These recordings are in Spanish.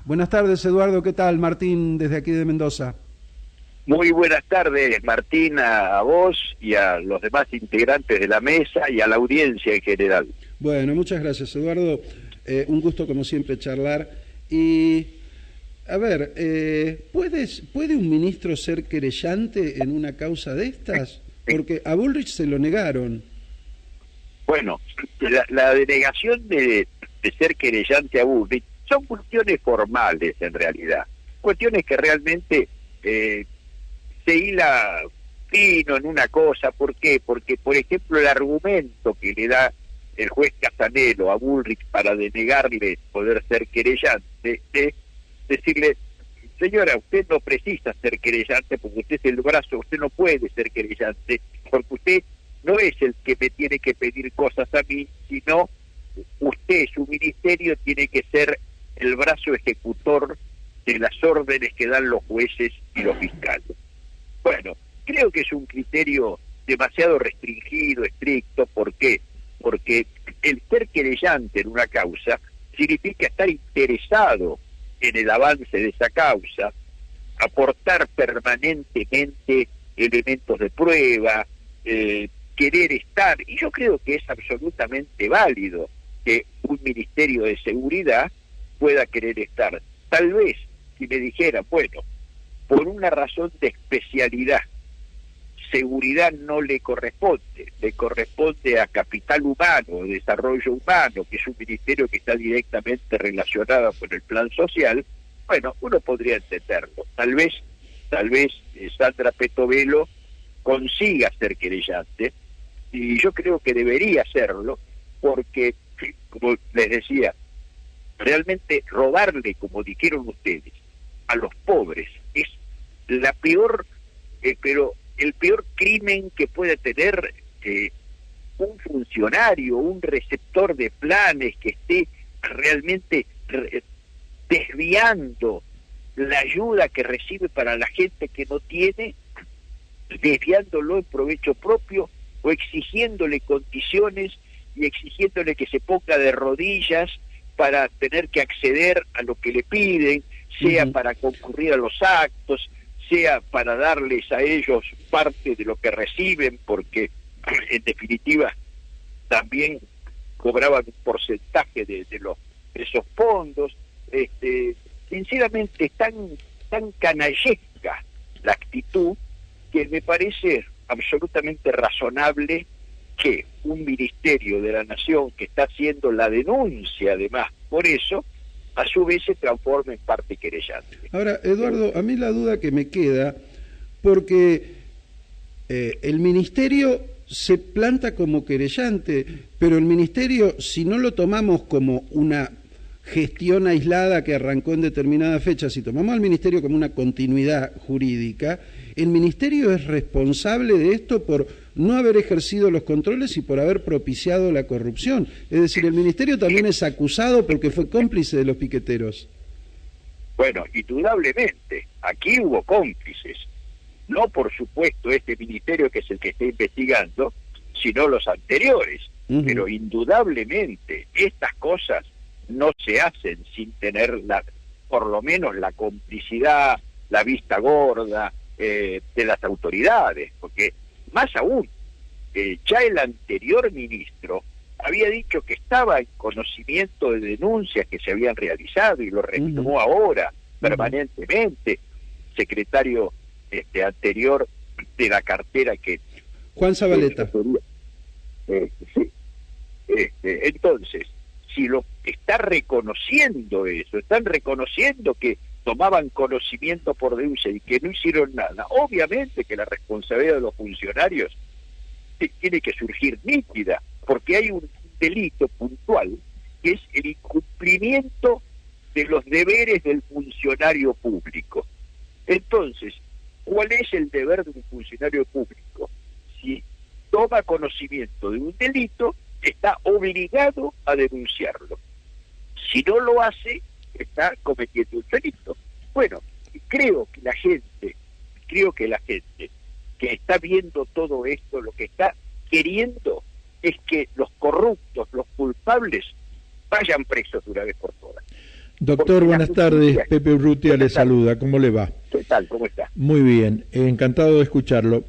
Buenas tardes, Eduardo. ¿Qué tal? Martín, desde aquí de Mendoza. Muy buenas tardes, Martín, a vos y a los demás integrantes de la mesa y a la audiencia en general. Bueno, muchas gracias, Eduardo. Un gusto, como siempre, charlar. Y, a ver, ¿puede un ministro ser querellante en una causa de estas? Porque a Bullrich se lo negaron. Bueno, la denegación de ser querellante a Bullrich son cuestiones formales, en realidad. Cuestiones que realmente se hila fino en una cosa. ¿Por qué? Porque, por ejemplo, el argumento que le da el juez Casanelo a Bullrich para denegarle poder ser querellante es decirle: señora, usted no precisa ser querellante porque usted es el brazo, usted no puede ser querellante porque usted no es el que me tiene que pedir cosas a mí, sino usted, su ministerio, tiene que ser el brazo ejecutor de las órdenes que dan los jueces y los fiscales. Bueno, creo que es un criterio demasiado restringido, estricto. ¿Por qué? Porque el ser querellante en una causa significa estar interesado en el avance de esa causa, aportar permanentemente elementos de prueba, querer estar, y yo creo que es absolutamente válido que un Ministerio de Seguridad pueda querer estar. Tal vez, si me dijera, bueno, por una razón de especialidad, seguridad no le corresponde a Capital Humano, Desarrollo Humano, que es un ministerio que está directamente relacionado con el plan social, bueno, uno podría entenderlo. Tal vez Sandra Petovelo consiga ser querellante, y yo creo que debería hacerlo, porque, como les decía, realmente robarle, como dijeron ustedes, a los pobres es la peor, pero el peor crimen que puede tener un funcionario, un receptor de planes que esté realmente desviando la ayuda que recibe para la gente que no tiene, desviándolo en provecho propio o exigiéndole condiciones y exigiéndole que se ponga de rodillas para tener que acceder a lo que le piden, sea para concurrir a los actos, sea para darles a ellos parte de lo que reciben, porque en definitiva también cobraban un porcentaje de esos fondos. Sinceramente es tan canallesca la actitud que me parece absolutamente razonable que un ministerio de la Nación que está haciendo la denuncia, además, por eso, a su vez se transforme en parte querellante. Ahora, Eduardo, a mí la duda que me queda, porque el ministerio se planta como querellante, pero el ministerio, si no lo tomamos como una gestión aislada que arrancó en determinada fecha, si tomamos al ministerio como una continuidad jurídica, el ministerio es responsable de esto por no haber ejercido los controles y por haber propiciado la corrupción. Es decir, el ministerio también es acusado porque fue cómplice de los piqueteros. Bueno, indudablemente, aquí hubo cómplices. No, por supuesto, este ministerio que es el que está investigando, sino los anteriores. Pero indudablemente, estas cosas no se hacen sin tener por lo menos la complicidad, la vista gorda de las autoridades, porque más aún, ya el anterior ministro había dicho que estaba en conocimiento de denuncias que se habían realizado y lo retomó ahora permanentemente, secretario anterior de la cartera que... Juan Zabaleta. Sí. Entonces, si lo está reconociendo eso, están reconociendo que tomaban conocimiento por denuncia y que no hicieron nada, obviamente que la responsabilidad de los funcionarios tiene que surgir nítida, porque hay un delito puntual que es el incumplimiento de los deberes del funcionario público. Entonces, ¿cuál es el deber de un funcionario público? Si toma conocimiento de un delito, está obligado a denunciarlo. Si no lo hace, está cometiendo un delito. Bueno, creo que la gente que está viendo todo esto, lo que está queriendo es que los corruptos, los culpables, vayan presos de una vez por todas. Doctor, buenas tardes. Pepe Urrutia le saluda. ¿Cómo le va? ¿Qué tal? ¿Cómo está? Muy bien, encantado de escucharlo.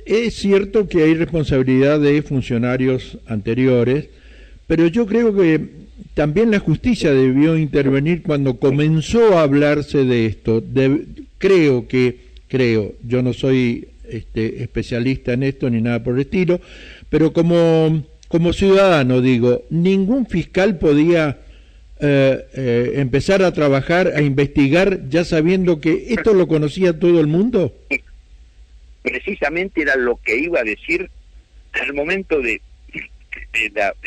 Es cierto que hay responsabilidad de funcionarios anteriores, pero yo creo que también la justicia debió intervenir cuando comenzó a hablarse de esto. Creo, yo no soy especialista en esto ni nada por el estilo, pero como ciudadano digo, ningún fiscal podía empezar a trabajar, a investigar, ya sabiendo que esto lo conocía todo el mundo. Precisamente era lo que iba a decir al momento de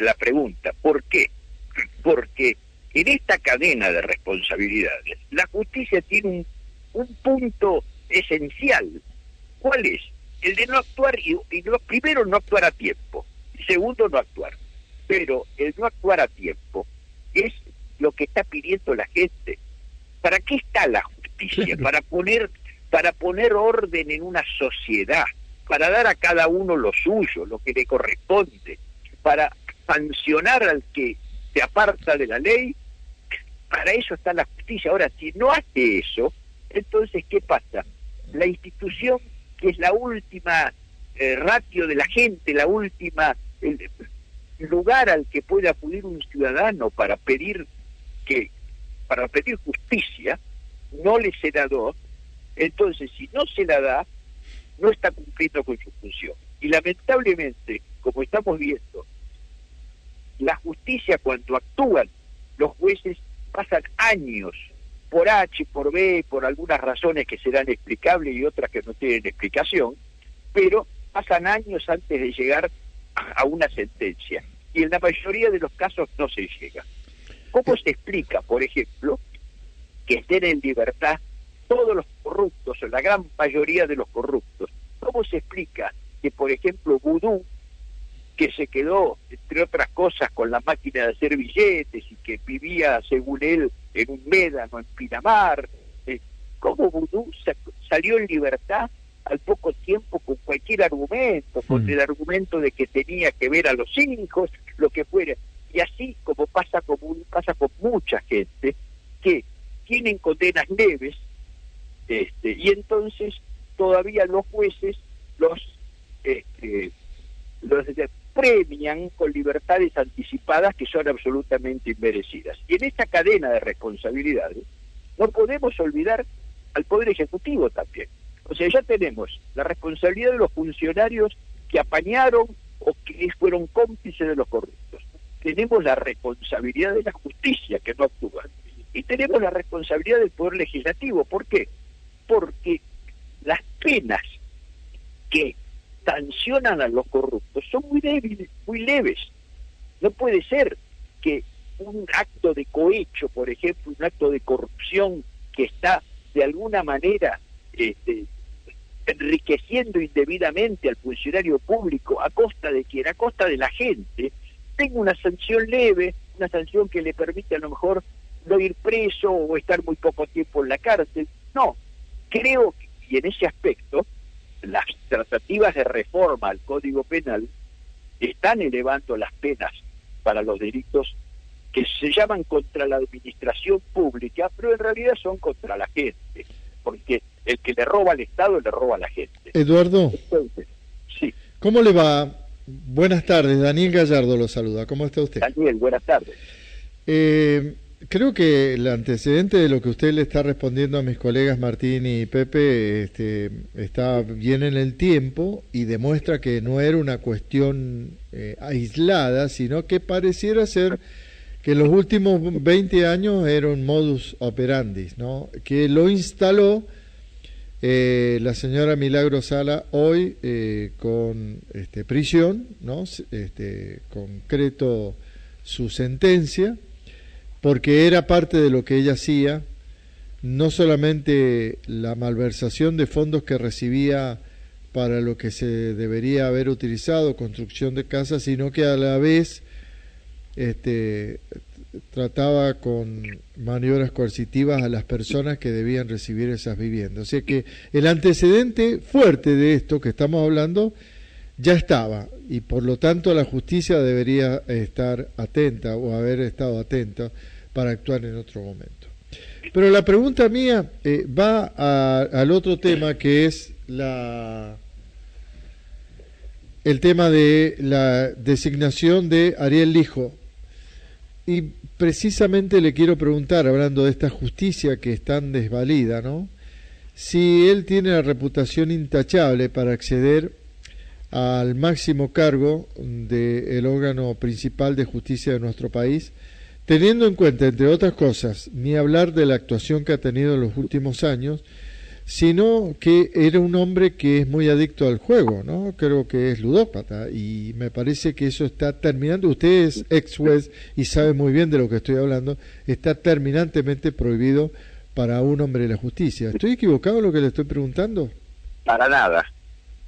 la pregunta. ¿Por qué? Porque en esta cadena de responsabilidades, la justicia tiene un punto esencial. ¿Cuál es? El de no actuar, primero no actuar a tiempo, y segundo no actuar. Pero el no actuar a tiempo es lo que está pidiendo la gente. ¿Para qué está la justicia? Claro. Para poner orden en una sociedad, para dar a cada uno lo suyo, lo que le corresponde, para sancionar al que se aparta de la ley. Para eso está la justicia. Ahora, si no hace eso, entonces, ¿qué pasa? La institución, que es la última ratio de la gente, la última lugar al que puede acudir un ciudadano para pedir justicia, no le se la da. Entonces, si no se la da, no está cumpliendo con su función. Y lamentablemente, como estamos viendo, la justicia, cuando actúan los jueces, pasan años, por H, por B, por algunas razones que serán explicables y otras que no tienen explicación, pero pasan años antes de llegar a una sentencia. Y en la mayoría de los casos no se llega. ¿Cómo se explica, por ejemplo, que estén en libertad todos los corruptos, o la gran mayoría de los corruptos? ¿Cómo se explica que, por ejemplo, Vudú, que se quedó, entre otras cosas, con la máquina de hacer billetes y que vivía, según él, en un médano, en Pinamar, cómo Vudú salió en libertad al poco tiempo con cualquier argumento, con el argumento de que tenía que ver a los hijos, lo que fuera? Y así como pasa con mucha gente que tienen condenas leves, y entonces todavía los jueces los premian con libertades anticipadas que son absolutamente inmerecidas. Y en esta cadena de responsabilidades no podemos olvidar al Poder Ejecutivo también. O sea, ya tenemos la responsabilidad de los funcionarios que apañaron o que fueron cómplices de los corruptos. Tenemos la responsabilidad de la justicia, que no actúa. Y tenemos la responsabilidad del Poder Legislativo. ¿Por qué? Porque las penas que sancionan a los corruptos son muy débiles, muy leves. No puede ser que un acto de cohecho, por ejemplo, un acto de corrupción que está de alguna manera enriqueciendo indebidamente al funcionario público a costa de quién, a costa de la gente, tenga una sanción leve, una sanción que le permite a lo mejor no ir preso o estar muy poco tiempo en la cárcel. No, creo que, y en ese aspecto, las tratativas de reforma al Código Penal están elevando las penas para los delitos que se llaman contra la administración pública, pero en realidad son contra la gente, porque el que le roba al Estado le roba a la gente. Eduardo, entonces, sí. ¿Cómo le va? Buenas tardes, Daniel Gallardo lo saluda. ¿Cómo está usted? Daniel, buenas tardes. Creo que el antecedente de lo que usted le está respondiendo a mis colegas Martín y Pepe está bien en el tiempo y demuestra que no era una cuestión aislada, sino que pareciera ser que los últimos 20 años era un modus operandi, ¿no? Que lo instaló la señora Milagro Sala hoy con prisión, ¿no? Concreto su sentencia, porque era parte de lo que ella hacía, no solamente la malversación de fondos que recibía para lo que se debería haber utilizado, construcción de casas, sino que a la vez trataba con maniobras coercitivas a las personas que debían recibir esas viviendas. O sea que el antecedente fuerte de esto que estamos hablando ya estaba, y por lo tanto la justicia debería estar atenta o haber estado atenta para actuar en otro momento. Pero la pregunta mía va al otro tema, que es el tema de la designación de Ariel Lijo. Y precisamente le quiero preguntar, hablando de esta justicia que es tan desvalida, ¿no?, si él tiene la reputación intachable para acceder al máximo cargo del órgano principal de justicia de nuestro país, teniendo en cuenta, entre otras cosas, ni hablar de la actuación que ha tenido en los últimos años, sino que era un hombre que es muy adicto al juego, ¿no? Creo que es ludópata, y me parece que eso está terminando. Usted es ex juez y sabe muy bien de lo que estoy hablando. Está terminantemente prohibido para un hombre de la justicia. ¿Estoy equivocado en lo que le estoy preguntando? Para nada.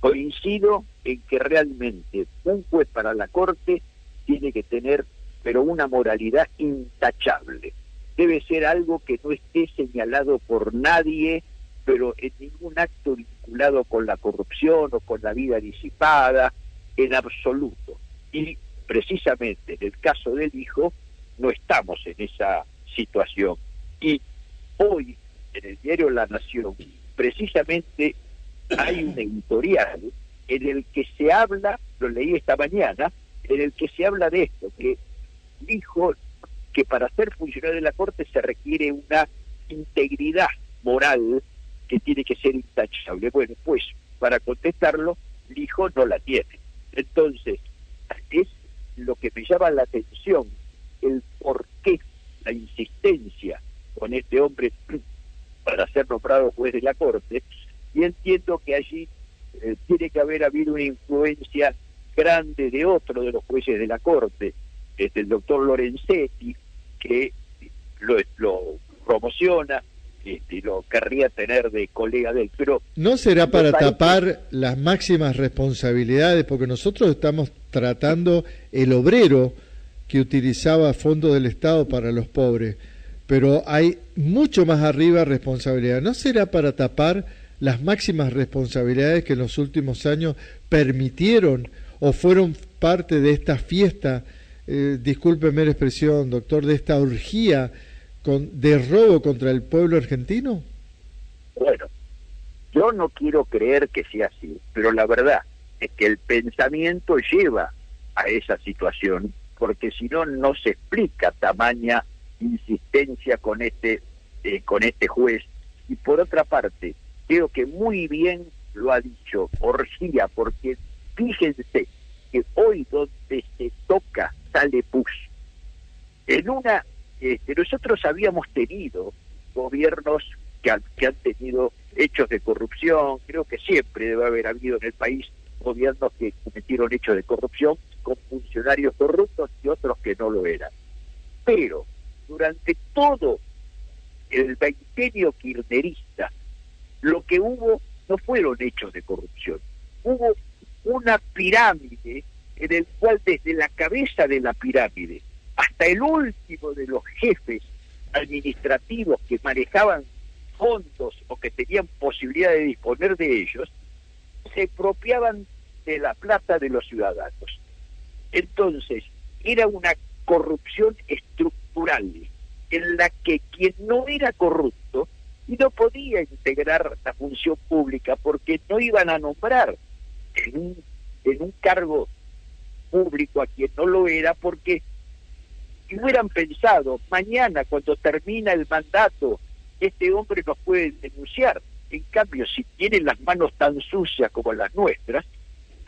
Coincido en que realmente un juez para la Corte tiene que tener, pero una moralidad intachable. Debe ser algo que no esté señalado por nadie, pero en ningún acto vinculado con la corrupción o con la vida disipada, en absoluto. Y precisamente en el caso del hijo, no estamos en esa situación. Y hoy, en el diario La Nación, precisamente hay un editorial en el que se habla, lo leí esta mañana, en el que se habla de esto, que dijo que para ser funcionario de la Corte se requiere una integridad moral que tiene que ser intachable. Bueno, pues para contestarlo, Lijo no la tiene. Entonces, es lo que me llama la atención, el por qué, la insistencia con este hombre para ser nombrado juez de la Corte, y entiendo que allí tiene que haber habido una influencia grande de otro de los jueces de la Corte, el doctor Lorenzetti, que lo promociona, y lo querría tener de colega de él, pero ¿no será para tapar las máximas responsabilidades? Porque nosotros estamos tratando el obrero que utilizaba fondos del Estado para los pobres, pero hay mucho más arriba responsabilidad. ¿No será para tapar las máximas responsabilidades que en los últimos años permitieron o fueron parte de esta fiesta, discúlpeme la expresión, doctor, de esta orgía de robo contra el pueblo argentino? Bueno, yo no quiero creer que sea así, pero la verdad es que el pensamiento lleva a esa situación, porque si no, no se explica tamaña insistencia con este juez. Y por otra parte, creo que muy bien lo ha dicho orgía, porque fíjense que hoy donde se toca sale pus. Nosotros habíamos tenido gobiernos que han tenido hechos de corrupción. Creo que siempre debe haber habido en el país gobiernos que cometieron hechos de corrupción con funcionarios corruptos y otros que no lo eran. Pero durante todo el veintenio kirchnerista, lo que hubo no fueron hechos de corrupción. Hubo una pirámide en el cual desde la cabeza de la pirámide hasta el último de los jefes administrativos que manejaban fondos o que tenían posibilidad de disponer de ellos, se apropiaban de la plata de los ciudadanos. Entonces, era una corrupción estructural en la que quien no era corrupto y no podía integrar la función pública porque no iban a nombrar en un cargo público a quien no lo era, porque si hubieran pensado, mañana cuando termina el mandato, este hombre nos puede denunciar. En cambio, si tiene las manos tan sucias como las nuestras,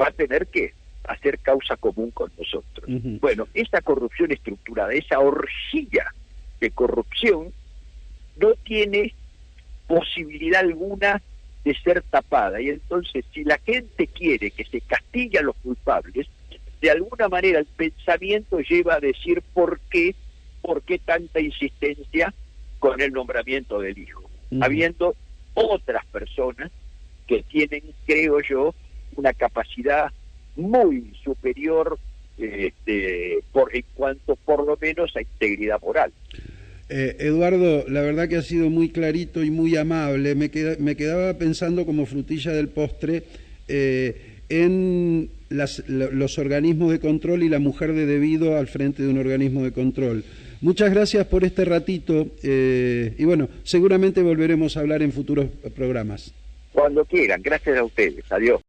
va a tener que hacer causa común con nosotros. Uh-huh. Bueno, esa corrupción estructurada, esa orgía de corrupción, no tiene posibilidad alguna de ser tapada. Y entonces, si la gente quiere que se castigue a los culpables, de alguna manera el pensamiento lleva a decir ¿por qué tanta insistencia con el nombramiento del hijo? Uh-huh. Habiendo otras personas que tienen, creo yo, una capacidad muy superior en cuanto por lo menos a integridad moral. Eduardo, la verdad que ha sido muy clarito y muy amable. Me quedaba pensando como frutilla del postre en los organismos de control y la mujer de debido al frente de un organismo de control. Muchas gracias por este ratito y bueno, seguramente volveremos a hablar en futuros programas. Cuando quieran, gracias a ustedes. Adiós.